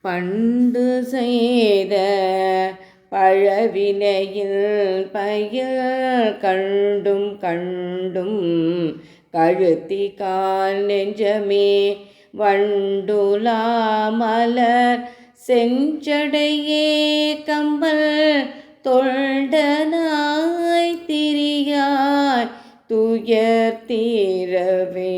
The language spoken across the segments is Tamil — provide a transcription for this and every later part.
பண்டு செய்த பழவினையில் பயில் கண்டும் கண்டும் கழுத்தி கால் நெஞ்சமே வண்டுலா மலர் செஞ்சடையே கம்பல் தொண்டனாய் திரியாய் துயர் தீரவே.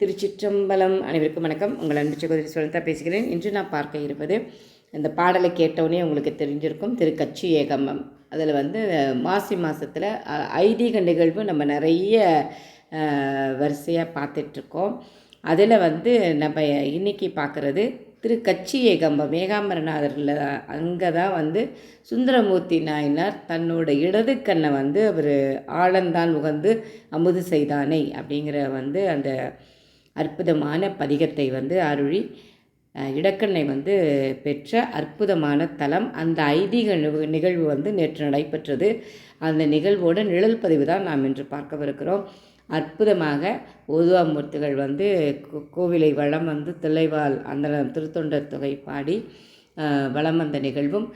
திருச்சிற்றம்பலம். அனைவருக்கும் வணக்கம். உங்கள் அன்பு சகோதரி சுலதா பேசுகிறேன். இன்று நான் பார்க்க இருப்பது, இந்த பாடலை கேட்டவுடனே உங்களுக்கு தெரிஞ்சிருக்கும், திருக்கச்சி ஏகம்பம். அதில் மாசி மாதத்தில் ஐதீக நிகழ்வு நம்ம நிறைய வரிசையாக பார்த்துட்ருக்கோம். அதில் நம்ம இன்றைக்கி பார்க்குறது திருக்கச்சி ஏகம்பம். ஏகாம்பரநாதரில் அங்கே தான் சுந்தரமூர்த்தி நாயனார் தன்னோட இடது கண்ணை அவர் ஆழந்தான் உகந்து அமுது செய்தானை அப்படிங்கிற அந்த அற்புதமான பதிகத்தை அருளி இடக்கண்ணை பெற்ற அற்புதமான தலம். அந்த ஐதீக நிகழ்வு நேற்று நடைபெற்றது. அந்த நிகழ்வோட நிழல் பதிவு தான் நாம் இன்று பார்க்கவிருக்கிறோம். அற்புதமாக ஓதுவாமூர்த்திகள் கோவிலை வளம் தில்லைவாழ் அந்த திருத்தொண்டர் தொகை பாடி வளம் வந்த நிகழ்வும்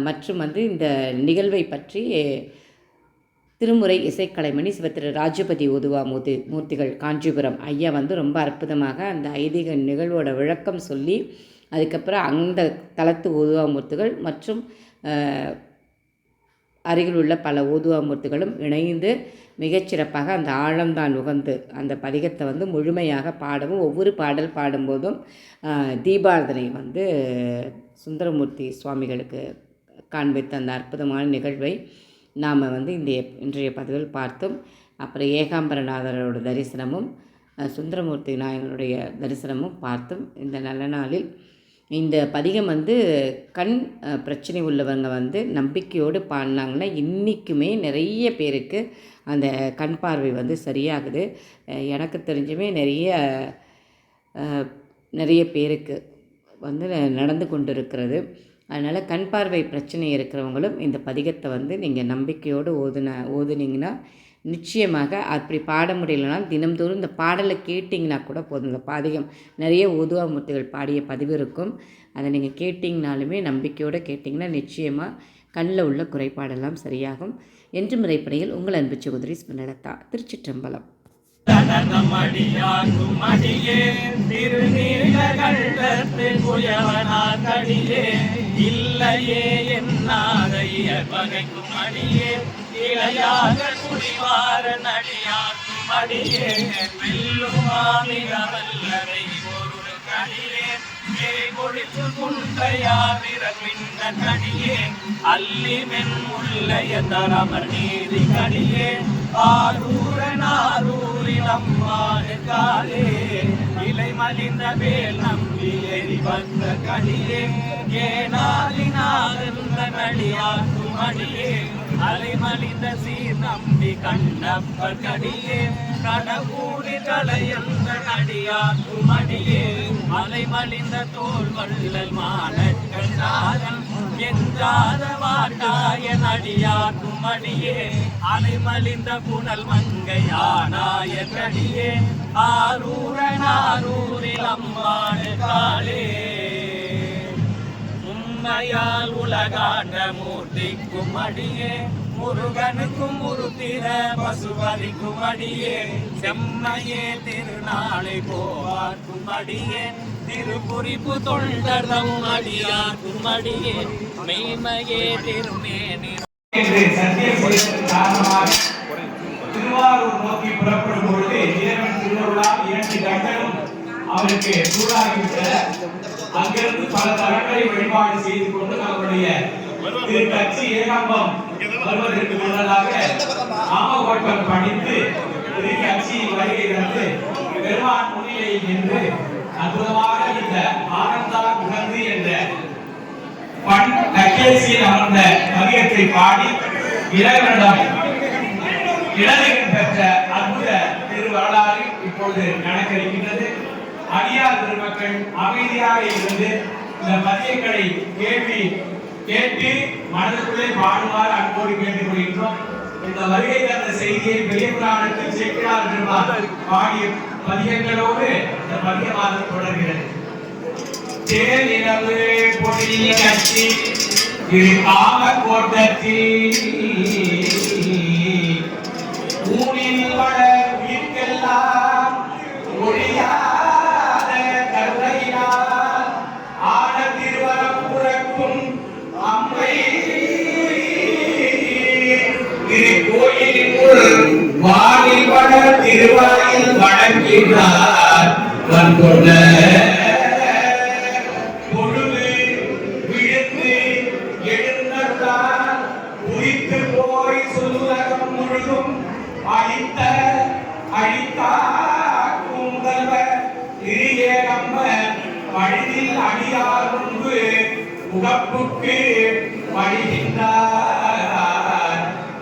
மற்றும் இந்த நிகழ்வை பற்றி திருமுறை இசைக்கலைமணி சிவத்திரு ராஜபதி ஓதுவா மூர்த்திகள் காஞ்சிபுரம் ஐயா ரொம்ப அற்புதமாக அந்த ஐதீக நிகழ்வோட விளக்கம் சொல்லி, அதுக்கப்புறம் அந்த தலத்து ஓதுவா மூர்த்திகள் மற்றும் அருகில் உள்ள பல ஓதுவா மூர்த்திகளும் இணைந்து மிகச்சிறப்பாக அந்த ஆழம்தான் உகந்து அந்த பதிகத்தை முழுமையாக பாடவும், ஒவ்வொரு பாடல் பாடும்போதும் தீபாரதனை சுந்தரமூர்த்தி சுவாமிகளுக்கு காண்பித்த அந்த அற்புதமான நிகழ்வை நாம் இன்றைய பதிவில் பார்த்தோம். அப்புறம் ஏகாம்பரநாதரோட தரிசனமும் சுந்தரமூர்த்தி நாயகனுடைய தரிசனமும் பார்த்தோம். இந்த நல்ல நாளில் இந்த பதிகம் கண் பிரச்சனை உள்ளவங்க நம்பிக்கையோடு பாடினாங்கன்னா இன்றைக்குமே நிறைய பேருக்கு அந்த கண் பார்வை சரியாகுது. எனக்கு தெரிஞ்சுமே நிறைய பேருக்கு நடந்து கொண்டு இருக்கிறது. அதனால் கண் பார்வை பிரச்சனை இருக்கிறவங்களும் இந்த பதிகத்தை நீங்கள் நம்பிக்கையோடு ஓதுனீங்கன்னா நிச்சயமாக அப்படி பாட முடியலனாலும் தினம்தோறும் இந்த பாடலை கேட்டிங்கன்னா கூட போதும். இந்த பதிகம் நிறைய ஓதுவாமூர்த்திகள் பாடிய பதிவு இருக்கும். அதை நீங்கள் கேட்டிங்கனாலுமே நம்பிக்கையோடு கேட்டிங்கன்னா நிச்சயமாக கண்ணில் உள்ள குறைபாடெல்லாம் சரியாகும். என்று முறைப்படையில் உங்கள் அன்பு சகோதரி ஸ்மிருதா. திருச்சிற்றம்பலம். இல்லையே என்னாதையர் வகைக்கும் அடியே இளையாக குடிவார நடியாக்கும் அடியே வெல்லும் மாமிரவல்லரை ஒரு கடியே கொடித்து குன்றையாவிரவிந்த கடியே அல்லி மென் முல்லைய தரமர் நீதி கடியே ஆரூரனாரூரில் அம்மாடு காலே இலை மலிந்த வேல் நம்பி எரி வந்த கடியே ஏனாலினார்ந்த நடியாக்கும் அடியே அலை மலிந்த சீர் நம்பி கண்டப்பர் கடியே கடவுளி களையந்த நடியாக்கும் அடியே அலை மலிந்த தோல் வள்ளல் மானக்கண்டாதன் எஞ்சாத வாட்டாய நடியாக்கும் அடியே அலை மலிந்த புனல் மங்கையானாய கடியே ஆரூரனாரூரில் அம்மாடு காலே உண்மையால் உலகாண்ட மூர்த்திக்கும் அடியே முருகனுக்கும் முருத்திர பசுபதிக்கும் அடியே செம்மையே திருநாளை போவார்க்கும் அடியே திருப்புரிப்பு தொண்டர்தம் அடியார்க்கும் அடியே மெய்மையே திருமேனி திருவாரூர் நோக்கி புறப்படும் பொழுது இறைவன் திருவருளால் 2 கண்களும் அவருக்கு சூடாகிவிட்டன. அங்கிருந்து பல தலங்களை வழிபாடு செய்து கொண்டு நம்முடைய திருக்கச்சி ஏகம்பம் வருவதற்கு முன்னதாக நாமகோட்டம் படித்து திருக்கட்சி வருகை பெருமான் முன்னிலையில் நின்று அற்புதமாக இந்த ஆனந்தார் உகந்து என்ற பண் தக்கேசியில் அமர்ந்த பதிகத்தை பாடி இறைவனிடம் இடர்கள் பெற்ற அற்புத திரு வரலாறு இப்பொழுது நடக்கின்றது. அடியார் பெருமக்கள் அமைதியாக இருந்து இந்த பதியங்களை கேட்டு மனதுக்குள்ளே பாடுமாறு அன்போடு கேட்டுக் கொள்கின்றோம். இந்த வருகை தந்த செய்தியை பெரிய புராணத்தில் சேக்கிழார் பெருமாள் பாடிய பதிகங்களோடு இந்த பதிகமானது தொடர்கிறது. தேனிரவு பொடி கட்சி திரு காமக்கோட்டத்தில் ஊனில் வளர் உயிர்க்கெல்லாம் ஒழியாத கருணையினால் ஆன திருவரப்புறக்கும் அம்மை திரு கோயிலுக்குள் வானில் வளர் திருவாயில் வணங்கினார் வன்கொண்ட அழித்த அழித்தாக்கும் முதல்வர் திரியேகம்ம பழிதில் அடியார் முன்பு உகப்புக்கு பழிகின்றார்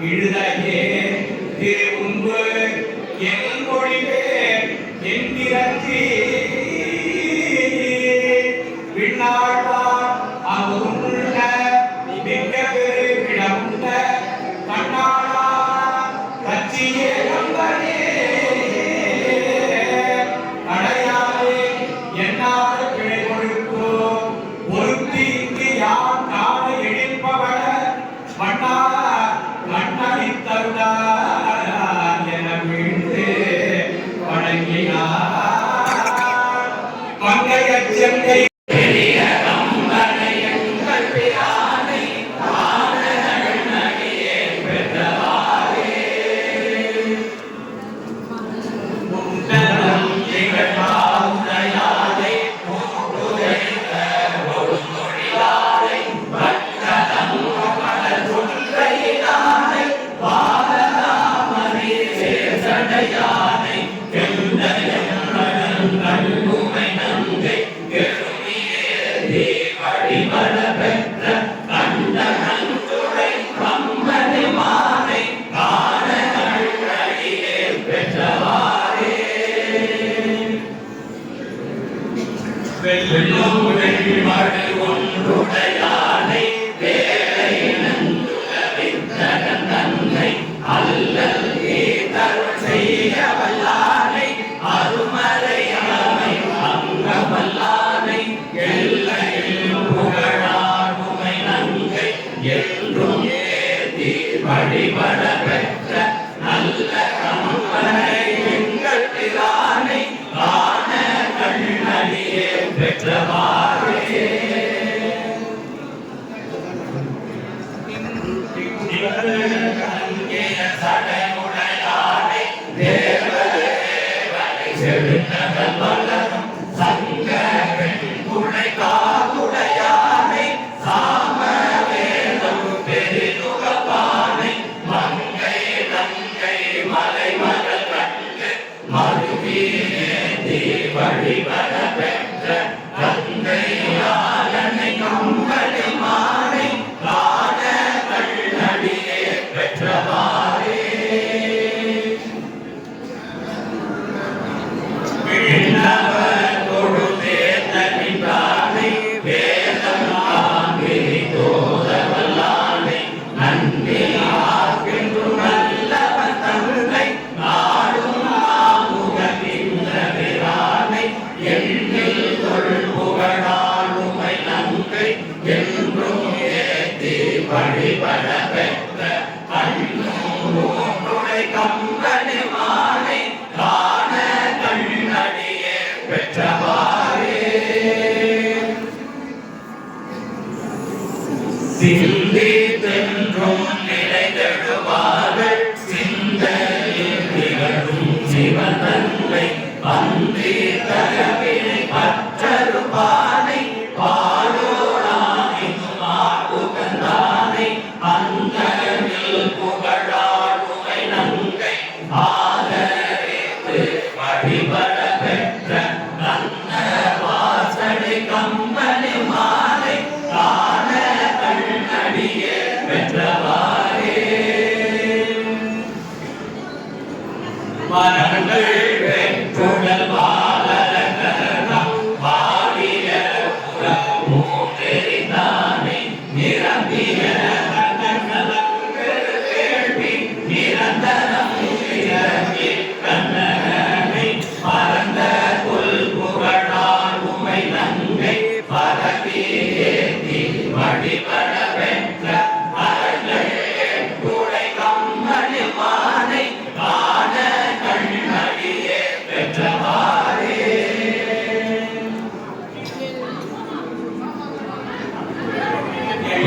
இழுதையே திருமுன்பு என் மொழிவே என்கிறச்சி விண்ணாழ்வார் அங்குள்ள மிக்க பெருமிடமுண்ட கண்ணாளா கட்சியே கம்பனே அடையாளே என்னாத பிழை கொடுத்தோ ஒருத்தி இங்கு யார் காண எழிற்பவள மன்னா மன்னளித்தருளார் என வீழ்ந்து வணங்கினார் பங்கைய செங்கை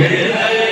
விடுதல்